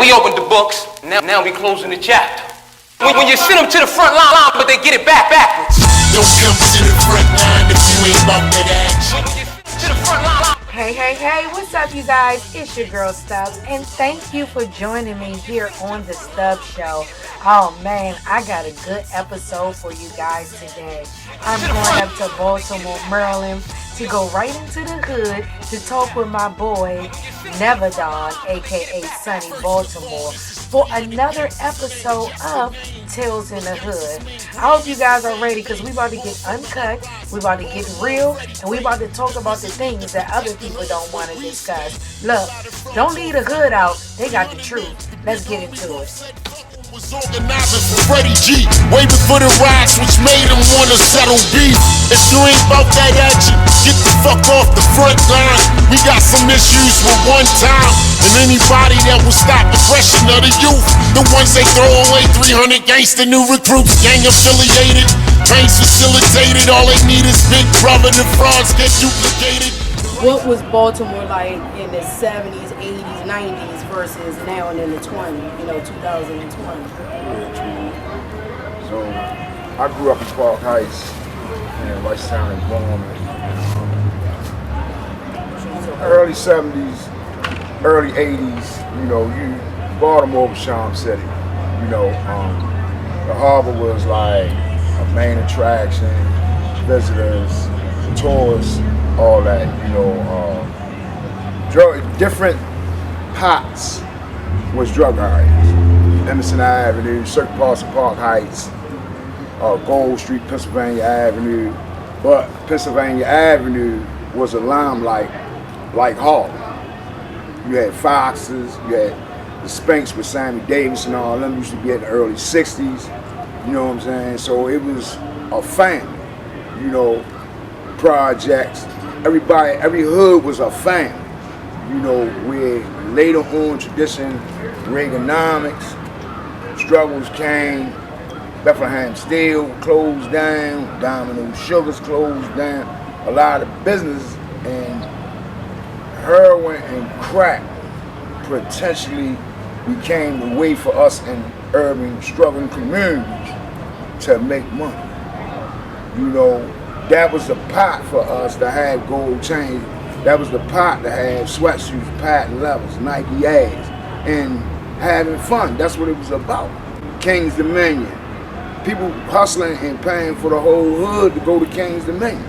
We opened the books, now we closing the chapter. When you send them to the front line, but they get it backwards. Don't come to the front line if you ain't about that action. When you send them to the front line. Hey, what's up, you guys? It's your girl Stubbs, and thank you for joining me here on the Stubbs Show. Oh man, I got a good episode for you guys today. I'm going up to Baltimore, Maryland to go right into the hood to talk with my boy, Nevadon, aka Sunny Baltimore, for another episode of Tales in the Hood. I hope you guys are ready because we about to get uncut, we about to get real, and we about to talk about the things that other people don't want to discuss. Look, don't leave the hood out, they got the truth. Let's get into it. Was organizing for Freddie G, waiting for the rocks, which made him wanna settle beef. If you ain't about that action, get the fuck off the front line. We got some issues with one time, and anybody that will stop the pressure of the youth, the ones they throw away 300 gangsta new recruits, gang affiliated, trains facilitated. All they need is Big Brother, the frauds get duplicated. What was Baltimore like in the 70s, 80s, 90s versus now and in the 2020? So I grew up in Park Heights and Rice Town and Baltimore. Early 70s, early 80s, Baltimore was Charm City. The harbor was like a main attraction, visitors, tourists, all that, different pots was drug areas. Emerson Avenue, certain parts of Park Heights, Gold Street, Pennsylvania Avenue. But Pennsylvania Avenue was a limelight like Harlem. You had Foxes, you had the Spanks with Sammy Davis and all them used to be in the early 60s. You know what I'm saying? So it was a family, projects. Everybody, every hood was a family. Where later on tradition, Reaganomics, struggles came, Bethlehem Steel closed down, Domino Sugars closed down, a lot of business, and heroin and crack potentially became the way for us in urban struggling communities to make money. That was the pot for us to have gold chains. That was the pot to have sweatsuits, patent levels, Nike A's, and having fun. That's what it was about. King's Dominion. People hustling and paying for the whole hood to go to King's Dominion.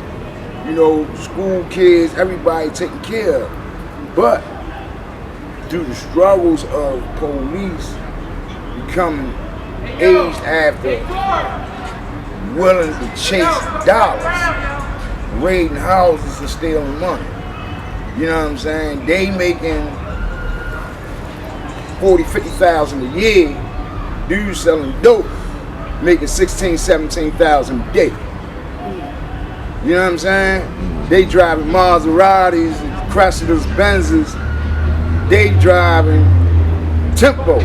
School kids, everybody taken care of. But through the struggles of police becoming aged after, willing to chase dollars, raiding houses and stealing money. You know what I'm saying? They making 40, 50,000 a year. Dudes selling dope, making 16, 17,000 a day. You know what I'm saying? They driving Maseratis, Chrysler's, Benzes. They driving Tempos,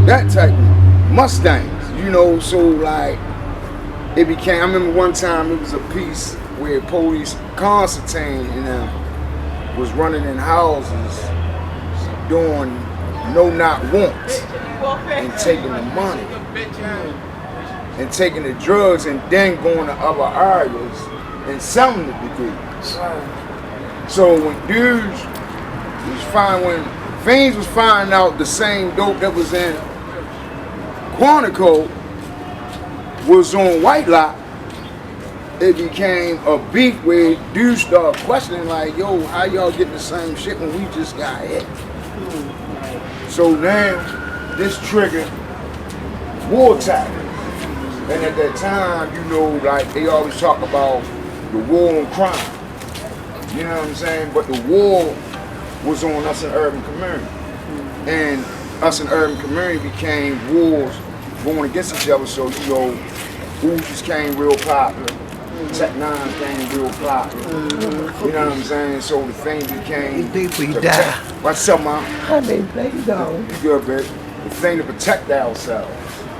that type of Mustangs. So like it became. I remember one time it was a piece where police, Constantine and them, was running in houses doing no-knock wants and taking the money and taking the drugs and then going to other areas and selling it to people. So when dudes when Fiends was finding out the same dope that was in Quantico was on White Lot, it became a beef where dudes started questioning like, yo, how y'all getting the same shit when we just got hit? So now, this triggered war tactics. And at that time, like they always talk about the war on crime. You know what I'm saying? But the war was on us in urban community. And us in urban community became wars going against each other. So, Uzis came real popular. Tech 9 came real popular. You know what I'm saying? So the thing became. You die. What's up, man? How many plays on? You good, baby? The thing to protect ourselves.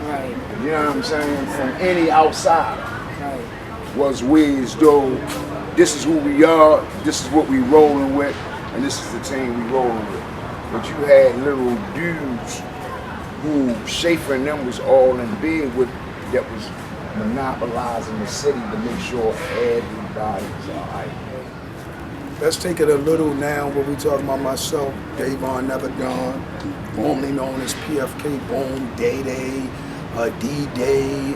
Right. You know what I'm saying? From any outsider. Right. Was we as though this is who we are, this is what we rolling with, and this is the team we rolling with. but you had little dudes who Schaefer and them was all in bed with, that was monopolizing the city to make sure everybody was all right. Let's take it a little now when we talking about myself, Davon Never Done, formerly known as PFK, Boom, Day-Day, D-Day,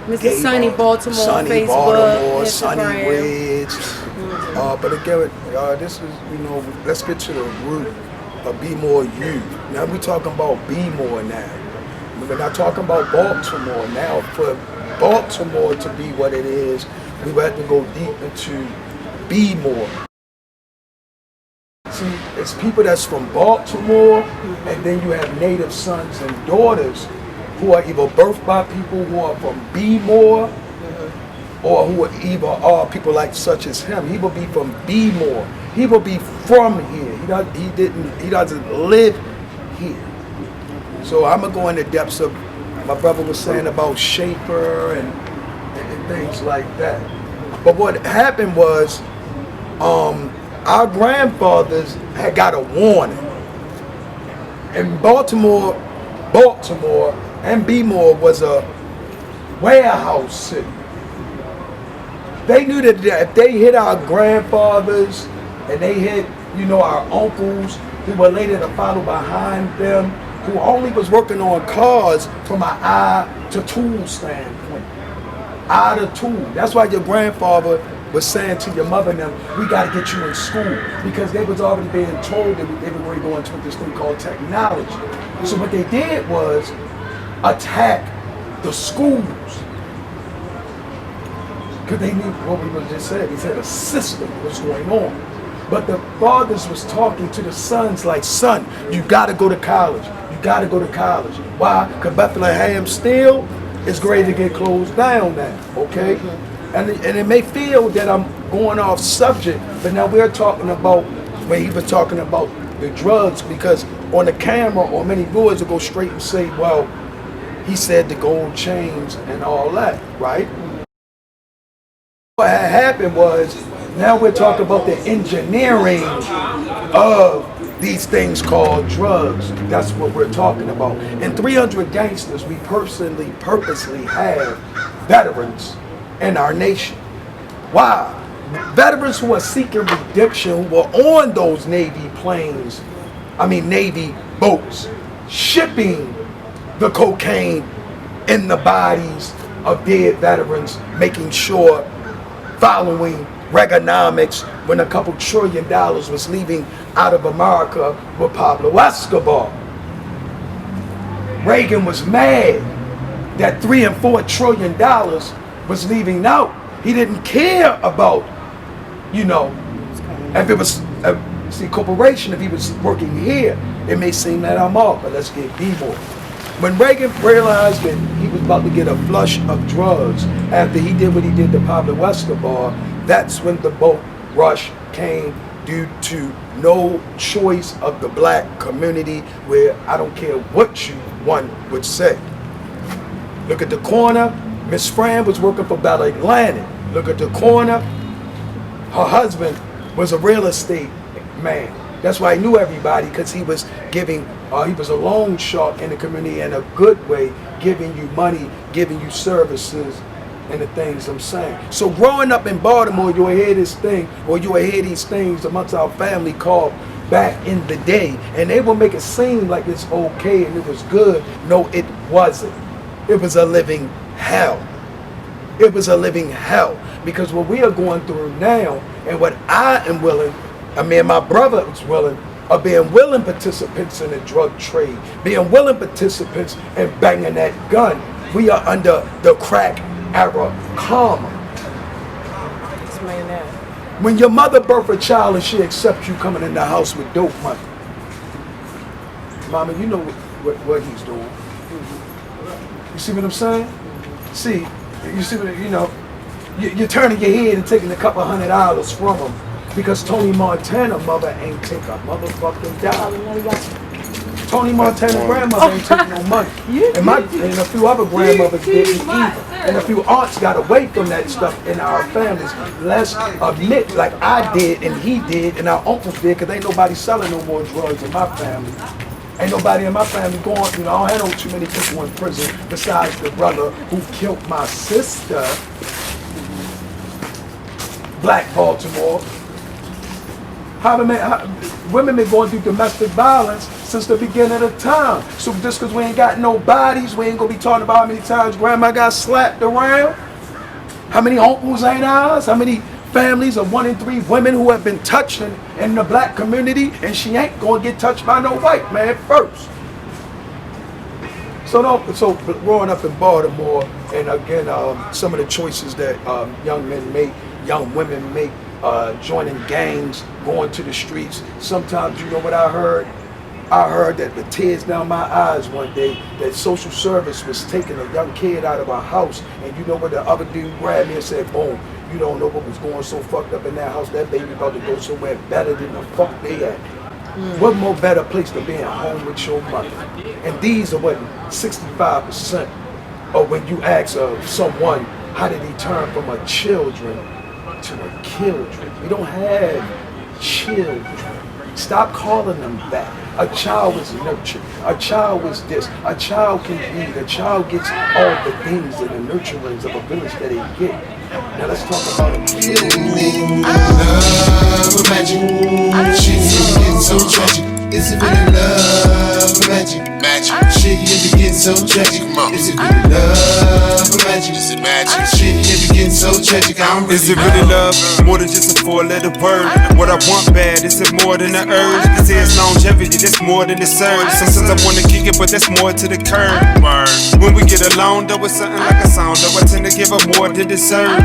Mr. Sunny Baltimore, Sunny Facebook, Baltimore, Instagram. Sunny Ridge. But again, this is, let's get to the root of Be More You. Now we're talking about Be More now. We're not talking about Baltimore now. For Baltimore to be what it is, we have to go deep into Be More. See, it's people that's from Baltimore, and then you have native sons and daughters who are either birthed by people who are from Be More, or who are either are people like such as him. He will be from Be More. He will be from here. He doesn't live here. So I'm gonna go in the depths of my brother was saying about Schaefer and things like that. But what happened was, our grandfathers had got a warning. In Baltimore and Be More was a warehouse city. They knew that if they hit our grandfathers and they hit, our uncles who were later to follow behind them, who only was working on cars from an eye to tool standpoint. Eye to tool. That's why your grandfather was saying to your mother and them, we got to get you in school, because they was already being told that they were going to go into this thing called technology. So what they did was attack the schools, because they knew what we just said. He said a system was going on. But the fathers was talking to the sons like, son, you got to go to college. You got to go to college. Why? Because Bethlehem still is ready to get closed down now, okay? And it may feel that I'm going off subject, but now we're talking about, when he was talking about the drugs, because on the camera or many viewers will go straight and say, well, he said the gold chains and all that, right? What had happened was, now we're talking about the engineering of these things called drugs. That's what we're talking about. In 300 Gangstas, we purposely have veterans in our nation. Why? Veterans who are seeking redemption, who were on those Navy boats, shipping the cocaine in the bodies of dead veterans, making sure, following Reaganomics, when a couple $1 trillion was leaving out of America with Pablo Escobar. Reagan was mad that $3 and $4 trillion was leaving out. He didn't care about, if it was a corporation, if he was working here. It may seem that I'm off, but let's get B-more. When Reagan realized that he was about to get a flush of drugs after he did what he did to Pablo Escobar, that's when the boat rush came, due to no choice of the black community, where I don't care what one would say. Look at the corner, Miss Fran was working for Bell Atlantic. Look at the corner, her husband was a real estate man. That's why he knew everybody, because he was giving, he was a loan shark in the community in a good way, giving you money, giving you services, and the things I'm saying. So growing up in Baltimore, you'll hear this thing, or you'll hear these things amongst our family called back in the day, and they will make it seem like it's okay and it was good. No, it wasn't. It was a living hell. It was a living hell, because what we are going through now, and what I am willing, my brother is willing, are being willing participants in the drug trade, being willing participants in banging that gun. We are under the crack era karma. Explain that. When your mother birth a child and she accepts you coming in the house with dope money, mama, you know what he's doing. You see what I'm saying? See, you see what, you're turning your head and taking a couple $100 from him, because Tony Montana mother ain't take a motherfucking dollar. Tony Montana's grandmother ain't taking no money. And a few other grandmothers didn't either. And a few aunts got away from that stuff in our families. Let's admit, like I did and he did and our uncles did, because ain't nobody selling no more drugs in my family. Ain't nobody in my family going, I don't have no too many people in prison besides the brother who killed my sister, Black Baltimore. Women been going through domestic violence since the beginning of time. So just because we ain't got no bodies, we ain't gonna be talking about how many times grandma got slapped around, how many uncles ain't ours, how many families of 1 in 3 women who have been touched in the black community, and she ain't gonna get touched by no white man first. So growing up in Baltimore, and again, some of the choices that young men make, young women make, joining gangs, going to the streets. Sometimes, you know what I heard? I heard that with tears down my eyes one day, that social service was taking a young kid out of a house, and you know what the other dude grabbed me and said, boom, you don't know what was going so fucked up in that house. That baby about to go somewhere better than the fuck they at. What more better place to be at home with your mother? And these are what 65% of when you ask someone, how did he turn from a children to a children? We don't have children. Stop calling them that. A child is nurtured. A child is this. A child can read. A child gets all the things and the nurturings of a village that they get. Now let's talk about it. Love or magic? Shit getting so tragic. Is it really love or magic? Magic. Shit getting so tragic. Is it really love or magic? Is it magic? Shit getting so tragic. Is it really love? More than just a 4-letter word. What I want bad, is it more than an urge? They say it's longevity, that's more than it serves. Sometimes I wanna kick it, but that's more to the curb. When we get alone, though, it's something like a sound, though I tend to give her more than deserve.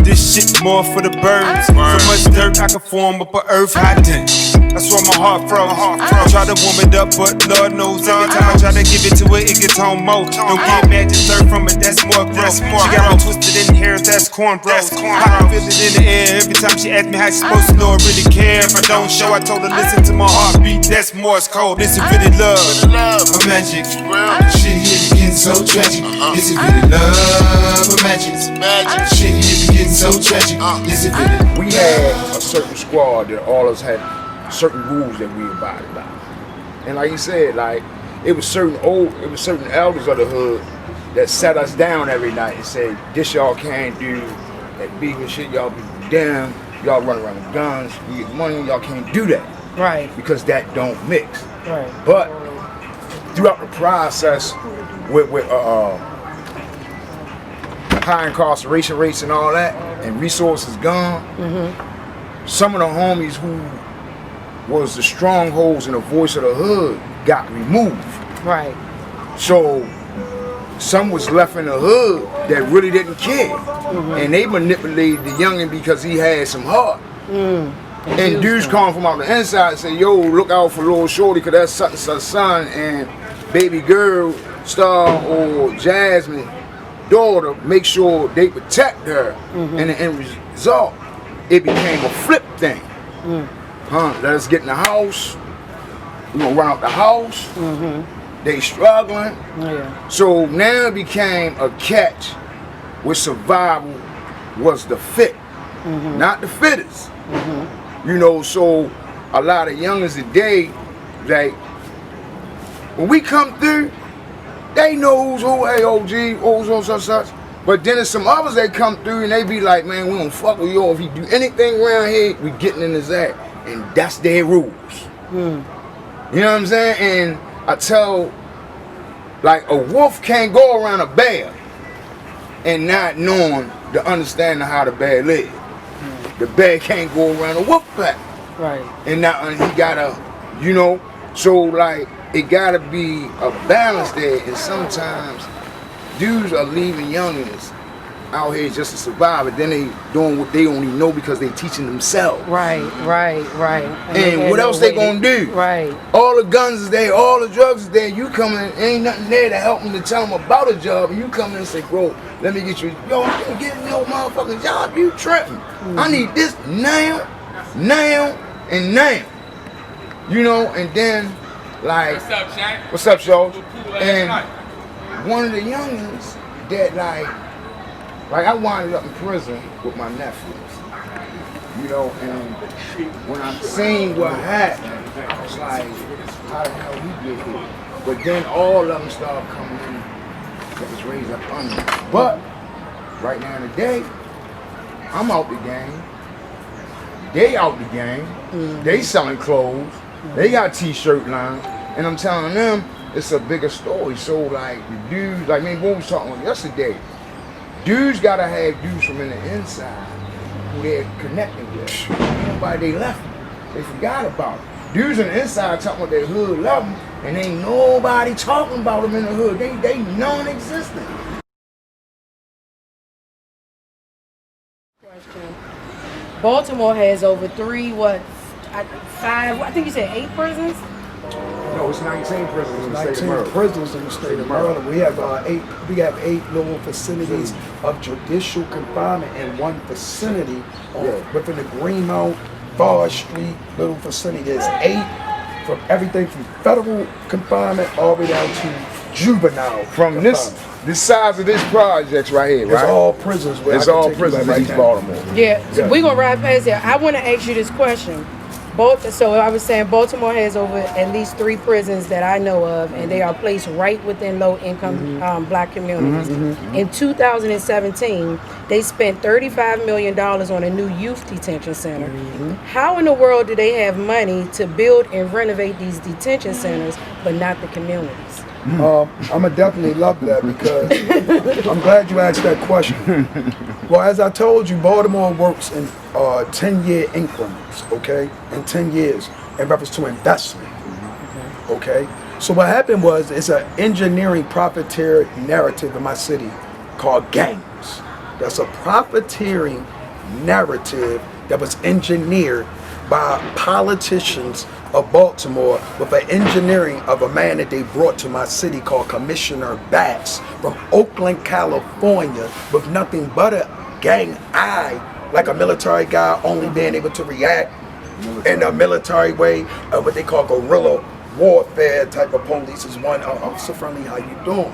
This shit more for the birds. So much dirt, I can form up a earth hot dent. That's why my heart froze. I try to warm it up, but Lord knows every time I try to give it to it, it gets on more. Don't get mad, just learn from it, that's more growth. She got me twisted in here, that's cornrows. I can feel it in the air every time she asks me how she supposed to know I really care. If I don't show, I told her listen to my heartbeat, that's Morse code. Is it really love? Or magic? Shit getting so tragic. Is it really love or magic? Shit getting so tragic. Is it really? We had a certain squad that all of us had certain rules that we abided by. And like you said, like it was certain elders of the hood that sat us down every night and said, this y'all can't do, that beating shit, y'all be down, y'all run around with guns, you get money, y'all can't do that. Right. Because that don't mix. Right. But throughout the process with high incarceration rates and all that, and resources gone, some of the homies who was the strongholds and the voice of the hood got removed. Right. So some was left in the hood that really didn't care. And they manipulated the youngin' because he had some heart. And dudes come from out the inside and say, yo, look out for little shorty, cause that's such and such son, and baby girl, Star or Jasmine daughter, make sure they protect her. And the end result, it became a flip thing. Let us get in the house. We gonna run out the house. They struggling. So now it became a catch where survival was the fit, not the fittest. You know, so a lot of youngins today, like when we come through, they know who's who, hey OG, who's on such. But then there's some others that come through and they be like, man, we don't fuck with you. If you do anything around here, we getting in his ass. And that's their rules. You know what I'm saying? And I tell, like, a wolf can't go around a bear and not knowing the understanding of how the bear live. The bear can't go around a wolf pack. Right. And he gotta, you know, so like it gotta be a balance there. And sometimes dudes are leaving youngins out here just to survive, and then they doing what they only know because they teaching themselves. Right. And what else they gonna do? Right. All the guns is there, all the drugs is there. You come in, ain't nothing there to help them to tell them about a job. And you come in and say, bro, let me get you. Yo, you can get me your motherfucking job. You tripping? I need this now, and now. You know, and then Like, What's up, Shaq? what's up, Joe? Last And night. one of the youngins that like I wound up in prison with my nephew. You know, and when I seen what happened, I was like, how the hell he get here? But then all of them started coming in that was raised up under me. But right now today, I'm out the game. They out the game. They selling clothes. They got t-shirt lines. And I'm telling them it's a bigger story. So like the dudes, like me, what we was talking about yesterday, dudes gotta have dudes from in the inside who they're connecting with. Nobody they left. They forgot about it. Dudes on the inside talking about their hood love them, and ain't nobody talking about them in the hood. They non-existent. Baltimore has over 5, I think you said 8 prisons? No, it's 19 prisons in the state of 19 Maryland. prisons in the state of Maryland. We have 8 little facilities of judicial confinement in one vicinity within the Greenmount, Forest Street little vicinity. There's 8 from everything from federal confinement all the way down to juvenile. From confinement. this size of this projects right here, It's right? all prisons. where It's I can all take you prisons right in East now. Baltimore. Yeah, so we're gonna ride past there. I want to ask you this question. So I was saying Baltimore has over at least 3 prisons that I know of, and they are placed right within low-income black communities. In 2017, they spent $35 million on a new youth detention center. How in the world do they have money to build and renovate these detention centers, but not the communities? I'm gonna definitely love that because I'm glad you asked that question. Well, as I told you, Baltimore works in 10-year increments, okay? In 10 years, in reference to investment, okay? So what happened was, it's an engineering profiteer narrative in my city called Gangs. That's a profiteering narrative that was engineered by politicians of Baltimore with an engineering of a man that they brought to my city called Commissioner Batts from Oakland, California, with nothing but a gang eye, like a military guy only being able to react in a military way, what they call guerrilla warfare type of police is one. Officer Friendly, how you doing?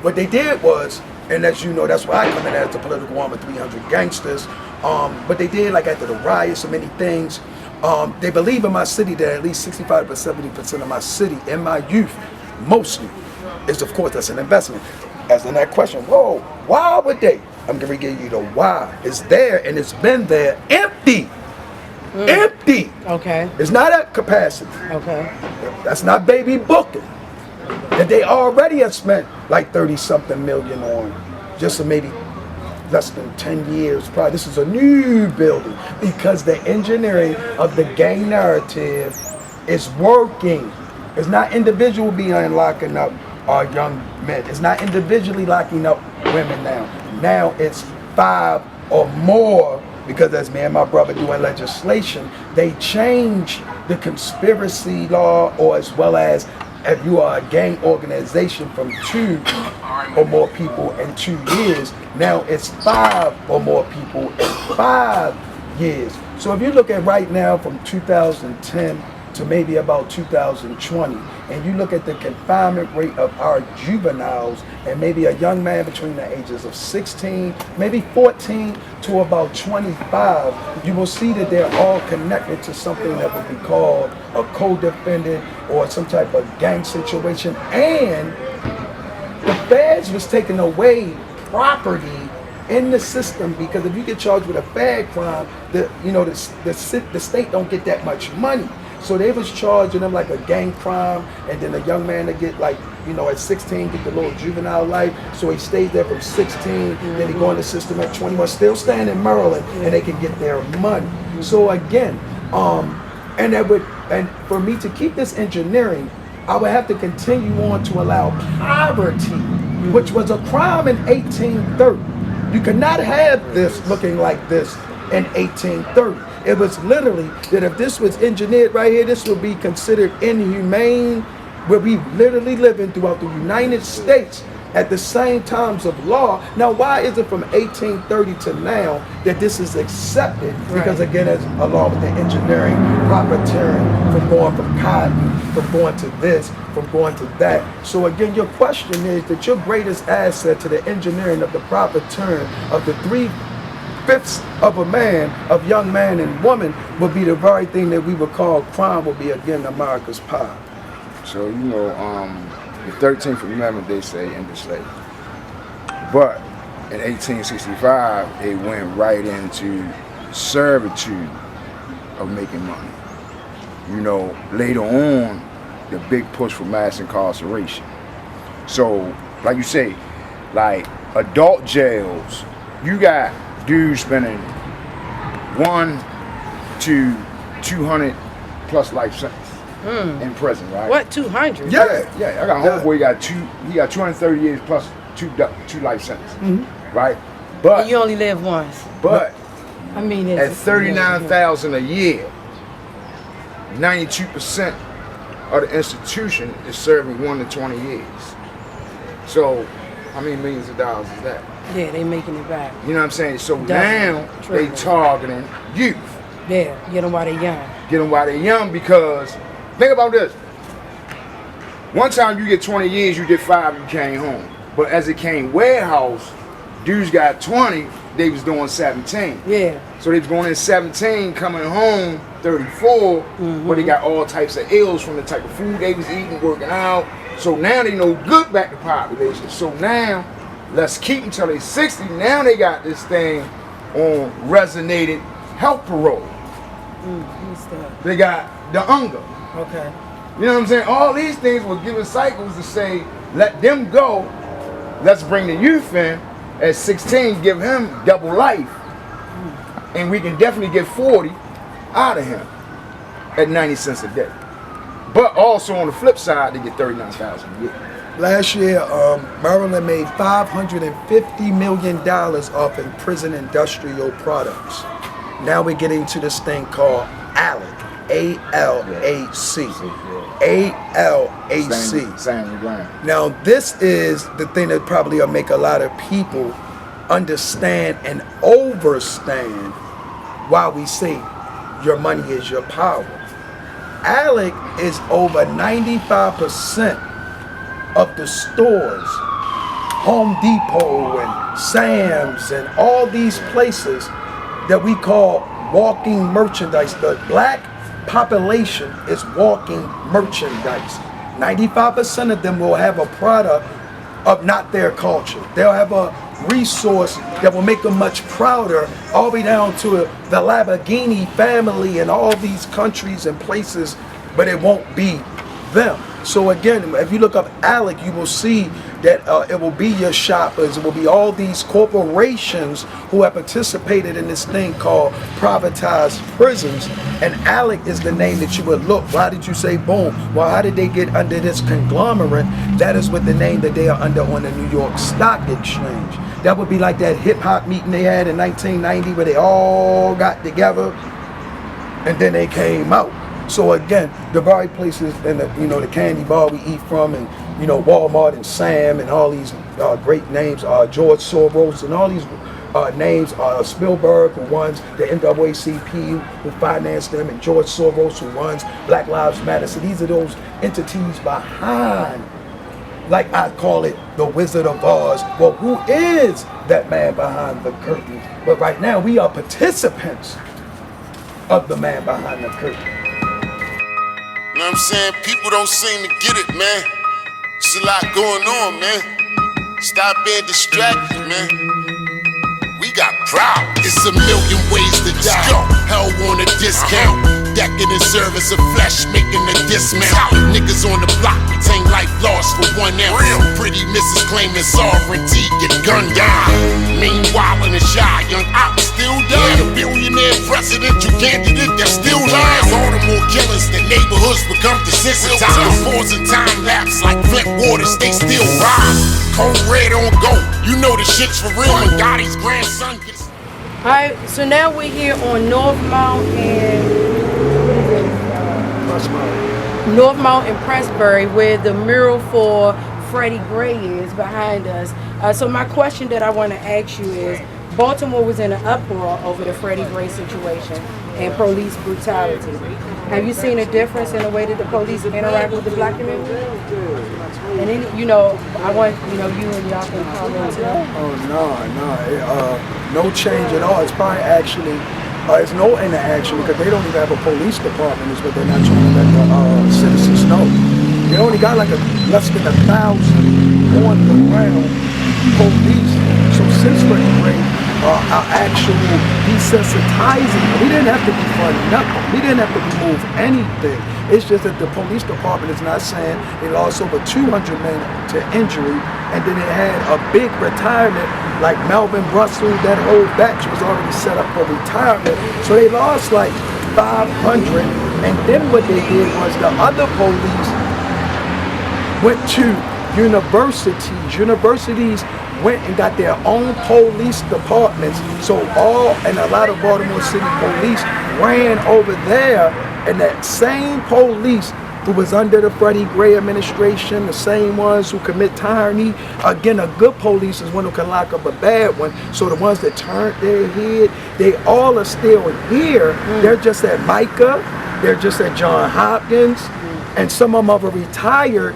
What they did was, and as you know, that's why I come in as the political arm of 300 Gangstas. But they did, like after the riots and many things, they believe in my city that at least 65 to 70% of my city and my youth, mostly, is of course that's an investment. As in that question, whoa, why would they? I'm gonna give you the why. It's there and it's been there, empty. Empty. Okay. It's not at capacity. Okay. That's not baby booking. That they already have spent like 30-something million on just to maybe less than 10 years. Probably this is a new building because the engineering of the gang narrative is working. It's not individual being locking up our young men. It's not individually locking up women now. Now it's 5 or more, because as me and my brother doing legislation, they change the conspiracy law, or as well as if you are a gang organization from 2 or more people in 2 years, now it's 5 or more people in 5 years. So if you look at right now from 2010 to maybe about 2020, and you look at the confinement rate of our juveniles, and maybe a young man between the ages of 16, maybe 14 to about 25, you will see that they're all connected to something that would be called a co-defendant or some type of gang situation. And the feds was taking away property in the system, because if you get charged with a bad crime, the state don't get that much money. So they was charging them like a gang crime, and then a young man to get like, at 16 get the little juvenile life. So he stays there from 16, then he go in the system at 21, still staying in Maryland, and they can get their money. So again, and for me to keep this engineering, I would have to continue on to allow poverty, which was a crime in 1830. You could not have this looking like this in 1830. It was literally that if this was engineered right here, this would be considered inhumane, where we literally living throughout the United States. at the same times of law. Now, why is it from 1830 to now that this is accepted? Because again, as along with the engineering, profiteering, from going from cotton, from going to this, from going to that. So again, your question is that your greatest asset to the engineering of the profiteering of the 3/5 of a man, of young man and woman, would be the very thing that we would call crime, would be again America's pie. So, you know, the 13th Amendment, they say, ended slavery. But in 1865, it went right into servitude of making money. You know, later on, the big push for mass incarceration. So, like you say, like adult jails, you got dudes spending 1 to 200 plus life sentence in prison, right? What, 200? Yeah. Yeah, I got a homeboy, he got 230 years plus two life sentences, right? But And you only live once. but I mean, at it's 39,000 a year, 92% of the institution is serving 1 to 20 years. So, how many millions of dollars is that? Yeah, they making it back. You know what I'm saying? So Definitely. now True. they targeting youth. Yeah, get them while they're young. Get them while they're young, because think about this. One time you get 20 years, you get 5, you came home. But as it came warehouse, dudes got 20, they was doing 17. Yeah. So they was going in 17, coming home 34, but they got all types of ills from the type of food they was eating, working out. So now they no good back to population. So now, let's keep them till they 60. Now they got this thing on resonated health parole. What's that? They got the UNGA. Okay. You know what I'm saying? All these things were given cycles to say, let them go. Let's bring the youth in. At 16, give him double life. And we can definitely get 40 out of him at 90 cents a day. But also on the flip side, they get 39,000 a year. Last year, Maryland made $550 million off in prison industrial products. Now we're getting to this thing called ALAC. A-L-A-C. A-L-A-C. Same ground. Now, this is the thing that probably will make a lot of people understand and overstand why we say your money is your power. ALEC is over 95% of the stores, Home Depot and Sam's and all these places that we call walking merchandise. The black population is walking merchandise. 95% of them will have a product of not their culture. They'll have a resource that will make them much prouder, all the way down to the Lamborghini family and all these countries and places, but it won't be them. So again, if you look up ALEC, you will see that it will be your shoppers, it will be all these corporations who have participated in this thing called privatized prisons, and ALEC is the name that you would look. Why did you say boom? Well, how did they get under this conglomerate? That is what the name that they are under on the New York Stock Exchange. That would be like that hip hop meeting they had in 1990 where they all got together and then they came out. So again, the very places and the candy bar we eat from, and Walmart and Sam and all these great names, George Soros and all these names, Spielberg who runs the NAACP who financed them, and George Soros who runs Black Lives Matter. So these are those entities behind, like I call it, the Wizard of Oz. Well, who is that man behind the curtain? But right now we are participants of the man behind the curtain. You know what I'm saying? People don't seem to get it, man. There's a lot going on, man. Stop being distracted, man. We got problems. It's a million ways to die. Hell want a discount. Decking in service of flesh, making a dismount. Niggas on the block retain life lost for 1 ounce. Pretty missus claiming sovereignty, get gunned down. Meanwhile, in the shy, young op still dying. A billionaire presidential candidate that still lying. Baltimore killers, the neighborhoods become desensitized. Pause and time lapse like Flint waters, they still rise. Cold red on go, you know the shit's for real. When Gotti's grandson gets. Alright, so now we're here on Northmount and Pressbury, where the mural for Freddie Gray is behind us. So my question that I want to ask you is, Baltimore was in an uproar over the Freddie Gray situation and police brutality. Have you seen a difference in the way that the police interact with the black community? And then, I want, you and y'all can comment too. Oh, no change at all. It's probably actually, it's no interaction because they don't even have a police department, is what they're not trying to let the citizens know. They only got like less than 1,000 on the ground police. So since Freddie Gray are actually desensitizing, we didn't have to be funding nothing. We didn't have to remove anything. It's just that the police department is not saying they lost over 200 men to injury, and then they had a big retirement like Melvin Russell. That whole batch was already set up for retirement, so they lost like 500. And then what they did was the other police went to universities went and got their own police departments. So a lot of Baltimore City police ran over there, and that same police who was under the Freddie Gray administration, the same ones who commit tyranny, again, a good police is one who can lock up a bad one. So the ones that turned their head, they all are still here. They're just at Micah, they're just at John Hopkins, and some of them are retired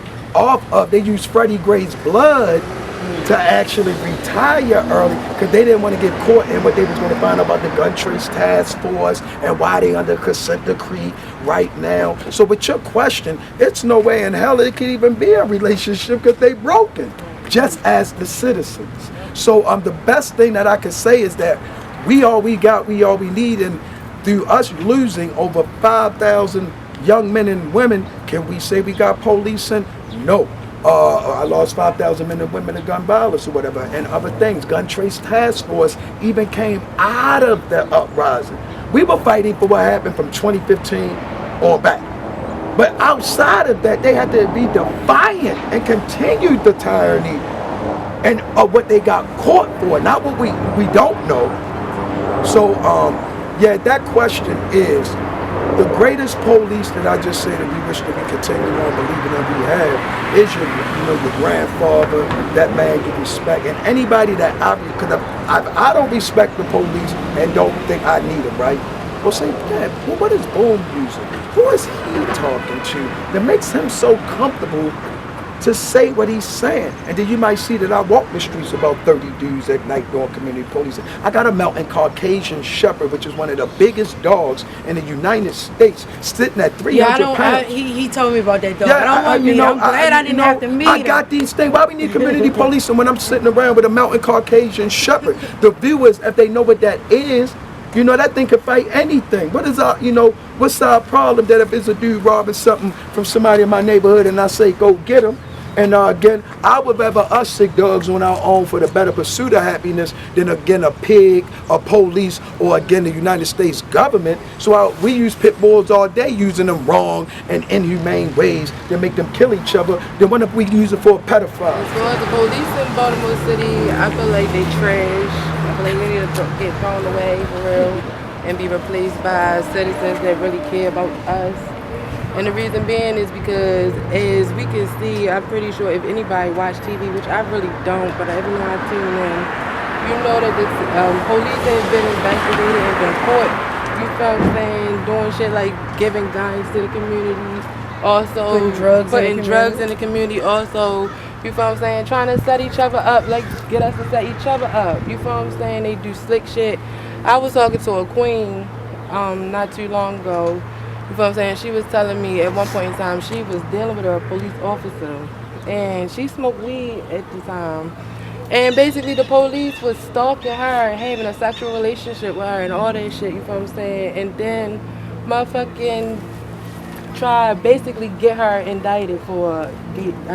they used Freddie Gray's blood to actually retire early because they didn't want to get caught in what they was going to find out about the gun trace task force and why they under consent decree right now. So with your question, it's no way in hell it could even be a relationship because they broken, just as the citizens. So the best thing that I can say is that we all we got, we all we need, and through us losing over 5,000 young men and women, can we say we got policing? No. I lost 5,000 men and women to gun violence or whatever, and other things. Gun Trace Task Force even came out of the uprising. We were fighting for what happened from 2015 on back. But outside of that, they had to be defiant and continue the tyranny and what they got caught for, not what we don't know. So, that question is, the greatest police that I just say that we wish that we continue on believing that we have is your grandfather. That man you respect, and anybody that I don't respect the police and don't think I need them, right? Well, say, Dad, well, what is Boom using? Who is he talking to that makes him so comfortable to say what he's saying? And then you might see that I walk the streets about 30 dudes at night doing community policing. I got a mountain Caucasian Shepherd, which is one of the biggest dogs in the United States, sitting at 300 pounds. He told me about that dog. I'm glad I didn't have to meet him. I got these things. Why we need community policing when I'm sitting around with a mountain Caucasian Shepherd? The viewers, if they know what that is, that thing could fight anything. What is what's our problem that if it's a dude robbing something from somebody in my neighborhood and I say, go get him? And again, I would rather us sick dogs on our own for the better pursuit of happiness than again a pig, a police, or again the United States government. So we use pit bulls all day, using them wrong and inhumane ways that make them kill each other. Then what if we use it for a pedophile? As far as the police in Baltimore City, I feel like they trash. I feel like they need to get thrown away for real and be replaced by citizens that really care about us. And the reason being is because, as we can see, I'm pretty sure if anybody watch TV, which I really don't, but every time I tune in, you know that the police have been investigated and been caught. You feel what I'm saying? Doing shit like giving guns to the community, also putting drugs in the community, also, you feel what I'm saying? Trying to set each other up, like get us to set each other up. You feel what I'm saying? They do slick shit. I was talking to a queen not too long ago. You feel what I'm saying? She was telling me at one point in time she was dealing with a police officer and she smoked weed at the time. And basically the police was stalking her and having a sexual relationship with her and all that shit, you feel what I'm saying? And then motherfucking try basically get her indicted for, I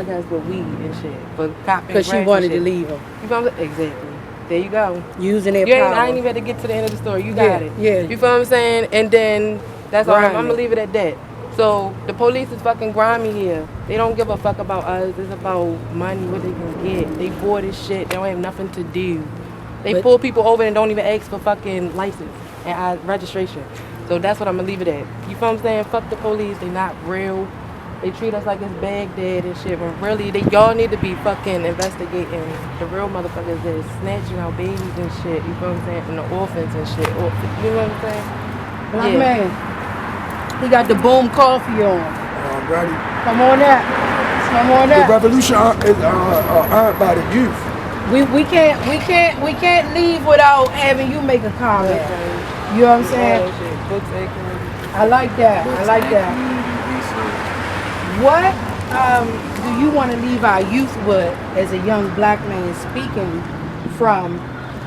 guess, with weed and shit. For copying. Because she wanted to leave him. You feel what I'm saying? Exactly. There you go. Using their power. I ain't even had to get to the end of the story. You got it. Yeah. You feel what I'm saying? And then that's all I'm gonna leave it at that. So the police is fucking grimy here. They don't give a fuck about us. It's about money, what they can get. They bored as shit. They don't have nothing to do. They pull people over and don't even ask for fucking license and registration. So that's what I'm gonna leave it at. You feel what I'm saying? Fuck the police. They not real. They treat us like it's Baghdad and shit. When really, y'all need to be fucking investigating the real motherfuckers that is snatching out babies and shit. You know what I'm saying? And the orphans and shit. You know what I'm saying? Black man. He got the boom coffee on. Ready? Come on up. Come on The up. revolution is earned by the youth. We can't leave without having you make a comment. You know what I'm saying? I like that. I like that. What do you want to leave our youth with as a young black man speaking from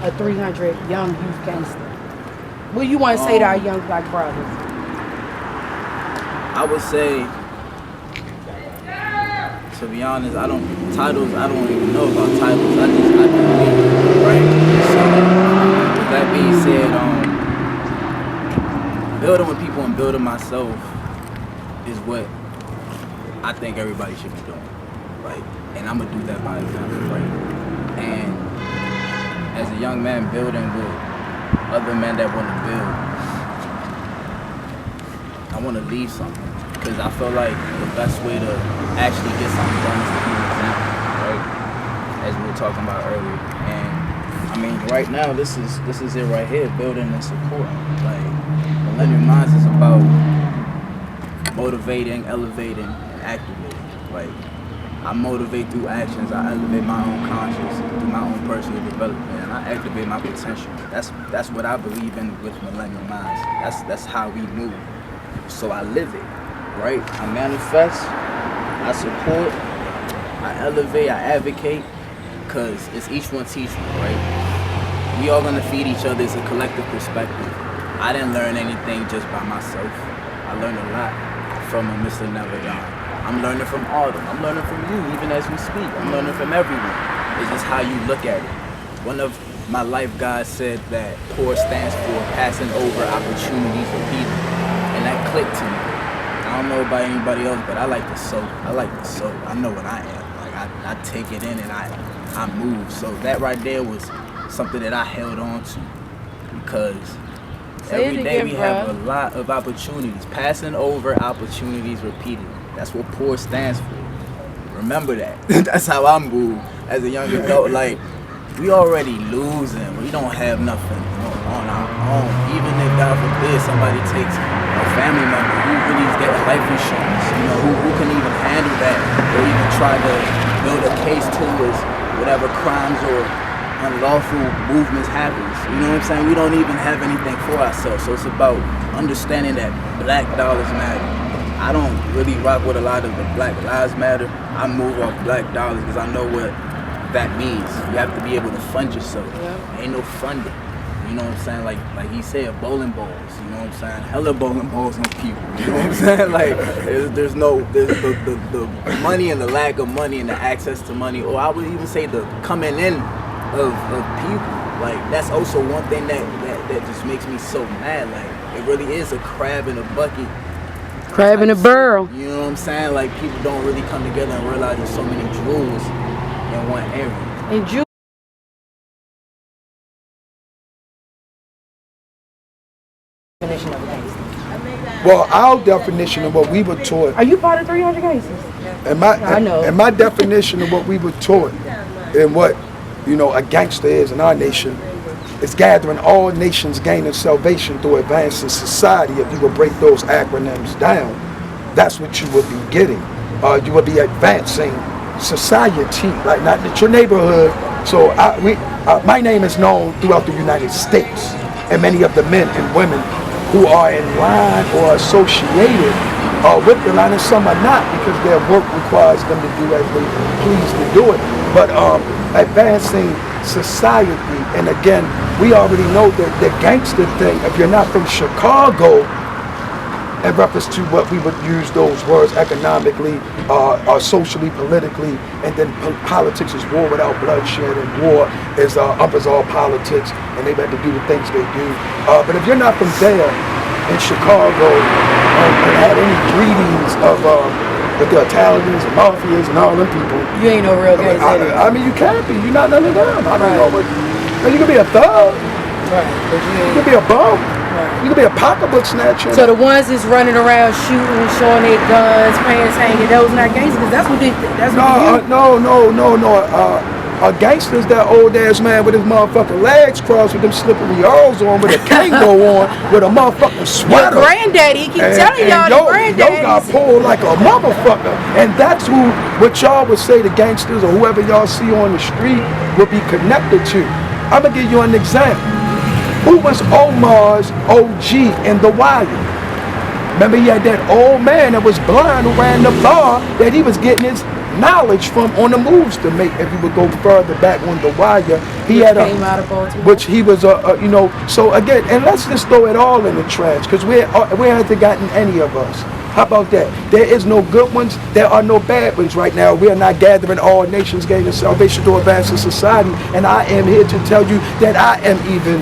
a 300 young youth gangster? What do you want to say to our young black brothers? I would say, to be honest, I don't even know about titles. I can lead, right? So, with that being said, building with people and building myself is what I think everybody should be doing, right? And I'm gonna do that by example, right? And as a young man building with other men that want to build, I want to leave something, because I feel like the best way to actually get something done is to be an example, right? As we were talking about earlier. And I mean, right now, this is it right here, building and supporting. Like, Millennium Minds is about motivating, elevating, and activating. Like, I motivate through actions, I elevate my own conscience through my own personal development, and I activate my potential. That's what I believe in with Millennium Minds. That's how we move. So I live it, right? I manifest, I support, I elevate, I advocate, because it's each one teach one, right? We all gonna feed each other. It's a collective perspective. I didn't learn anything just by myself. I learned a lot from a Mr. Never Gone. I'm learning from all of them. I'm learning from you, even as we speak. I'm learning from everyone. It's just how you look at it. One of my life guides said that POUR stands for passing over opportunities for people. And that clicked to me. I don't know about anybody else, but I like to soak. I know what I am. Like, I take it in and I move. So that right there was something that I held on to, because every day we have a lot of opportunities. Passing over opportunities repeatedly. That's what POUR stands for. Remember that. That's how I move as a young adult. Like, we already losing. We don't have nothing on our own. Even if, God forbid, somebody takes a family member who really is getting life insurance, you know, who can even handle that, or even try to build a case towards whatever crimes or unlawful movements happens. You know what I'm saying? We don't even have anything for ourselves. So it's about understanding that black dollars matter. I don't really rock with a lot of the Black Lives Matter. I move off black dollars because I know what that means. You have to be able to fund yourself. Yeah. Ain't no funding. You know what I'm saying? Like he said, bowling balls. You know what I'm saying? Hella bowling balls on people. You know what I'm saying? Like, there's the money and the lack of money and the access to money, or I would even say the coming in of people. Like, that's also one thing that just makes me so mad. Like, it really is a crab in a bucket. Crab in a barrel. You know what I'm saying? Like, people don't really come together and realize there's so many jewels in one area. And jewels. Definition of a gangster. Well, our definition of what we were taught. Are you part of 300 gangsters? I know. And my definition of what we were taught and what, you know, a gangster is in our nation is gathering all nations gaining salvation through advancing society. If you would break those acronyms down, that's what you would be getting. You would be advancing society, like not your neighborhood. So my name is known throughout the United States, and many of the men and women who are in line or associated with the line, and some are not because their work requires them to do as they please to do it. But advancing society, and again, we already know that the gangster thing, if you're not from Chicago, in reference to what we would use those words economically, socially, politically, and then politics is war without bloodshed, and war is up as all politics, and they had to do the things they do. But if you're not from there in Chicago and had any greetings of with the Italians and mafias and all them people, you ain't no real gangster. I mean, you can't be. You're not none of them. I don't know what. You could be a thug. Right. But you could be a bum. Right. You could be a pocketbook snatcher. So the ones that's running around shooting, showing their guns, pants hanging, those not gangsters. That's what they. That's what they No. A gangster's that old ass man with his motherfucking legs crossed with them slippery R's on, with a Kango on, with a motherfucking sweater. Your granddaddy, he keep telling y'all the granddaddy. Yo got pulled like a motherfucker. And that's who, what y'all would say the gangsters or whoever y'all see on the street would be connected to. I'm gonna give you an example. Who was Omar's OG in The Wire? Remember he had that old man that was blind who ran the bar that he was getting his knowledge from on the moves to make. If you would go further back on The Wire, he had came out of Baltimore. which he was so again, and let's just throw it all in the trash, because we haven't gotten any of us. How about that? There is no good ones, there are no bad ones right now. We are not gathering all nations, gaining salvation to advance in society, and I am here to tell you that I am even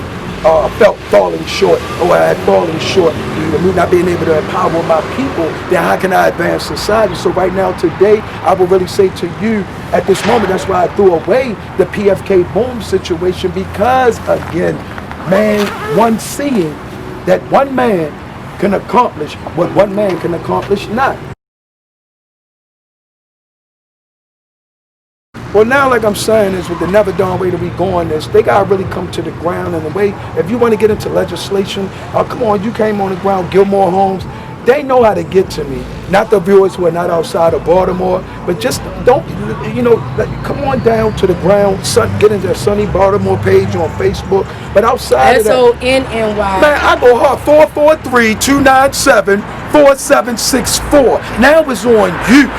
felt falling short, or I had fallen short, me not being able to empower my people. Then how can I advance society? So right now, today, I will really say to you, at this moment, that's why I threw away the PFK boom situation, because again, man, one seeing that one man can accomplish what one man can accomplish not. Well, now, like I'm saying, is with the never done way that we go on this, they gotta really come to the ground in a way. If you want to get into legislation, come on, you came on the ground, Gilmore Homes, they know how to get to me. Not the viewers who are not outside of Baltimore, but just don't, come on down to the ground, get into the Sunny Baltimore page on Facebook. But outside of that, SONNY. man, I go hard, 443-297-4764. Now it's on you,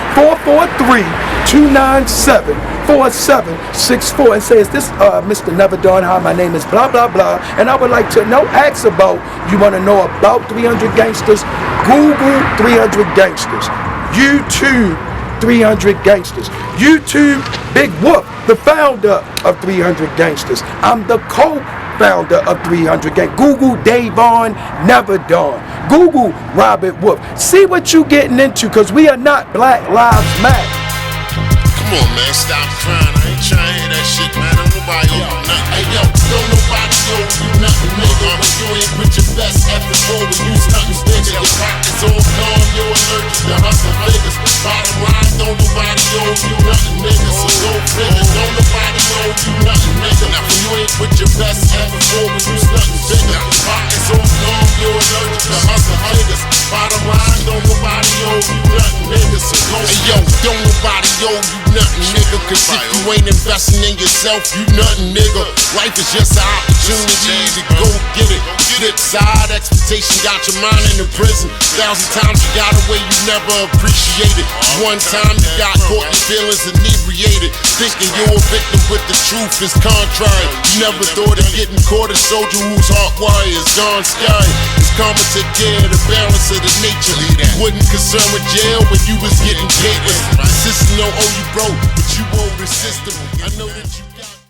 443-297-4764, and says, this Mr. Never Done, hi, my name is blah, blah, blah, and I would like to know, ask about, you want to know about 300 Gangstas? Google 300 Gangstas. YouTube 300 Gangstas. YouTube Big Whoop, the founder of 300 Gangstas. I'm the co-founder of 300 Gangstas. Google Davon Never Done. Google Robert Wolf. See what you getting into, because we are not Black Lives Matter. Come on, man, stop crying. I ain't trying to hear that shit, man. Don't nobody owe you nothing. Hey, yo, don't nobody owe you nothing, nigga. When you ain't put your best effort forward, you stuntin' nigga. Your pockets all gone, you're allergic to hustle niggas. Bottom line, don't nobody owe you nothing, nigga. So go figure, don't nobody owe you nothing, nigga. Now, when you ain't put your best effort forward, you stuntin' nigga. Your pockets all gone, you're allergic to hustle niggas. Bottom line, don't nobody owe you nothing, nigga. So go hey, yo, don't nobody owe you nothing, nigga. Cause if you ain't investing in yourself, you nothing, nigga. Life is just an opportunity to go get it. Flip side, expectation got your mind in the prison. 1,000 times you got away, you never appreciate it. One time you got caught, your feelings inebriated, thinking you're a victim, but the truth is contrary. You never thought of getting caught, a soldier whose heart wire is gone sky. It's karma take care of the balance of the nature. You wouldn't concern with jail when you was getting paid. The system don't owe you, bro, but you owe the system. I know that you